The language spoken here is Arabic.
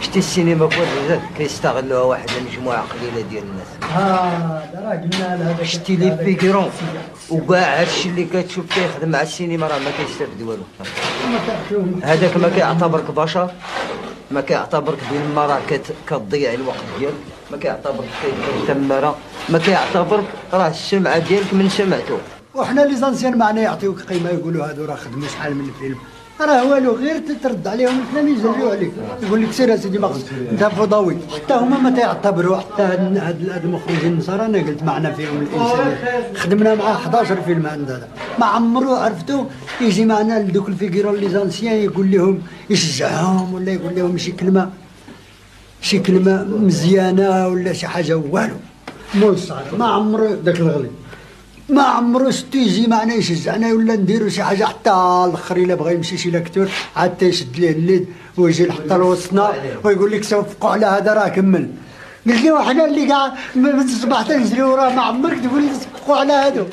شفتي السينما كوالرزاق كيستغلوها واحد المجموعه قليله ديال الناس. راه قلنا لهذا. شتي لي فيكرون وكاع هادشي اللي كتشوف كيخدم مع السينما راه ما كيستافد والو. هذاك ما كيعتبرك بشر، ما كيعتبرك بين ما راه كتضيع الوقت ديالك، ما كيعتبرك كتمرة، ما كيعتبرك راه السمعه ديالك من سمعته. وحنا لي زانسيان معنا يعطيوك قيمه، يقولوا هادو راه خدموا شحال من فيلم، راه والو غير ترد عليهم الفلان يجريو عليك، يقول لك سير اسيدي ماخذ انت فضاوي. حتى هما ما تيعتبروا، حتى هاد المخرجين النصارى انا قلت معنا فيهم الانسان خدمنا معاه 11 فيلم عند هذا، ما عمرو عرفتو يجي معنا لدوك الفيكيرون لي زانسيان يقول لهم يشجعهم ولا يقول لهم شي كلمه مزيانه ولا شي حاجه، والو مول الصعب ما عمرو داك الغلي ما عمرو ستو يجي معنا يشجعنا ولا نديرو شي حاجه، حتى الاخر الا بغى يمشي شي لاكتور عاد تيشد ليه الليد ويجي يحط لوسطنا ويقول لك صفقوا على هذا راه كمل. قلت له حنا اللي كاع من الصباح تنجري وراه ما عمرك تقول لي صفقوا على هادو.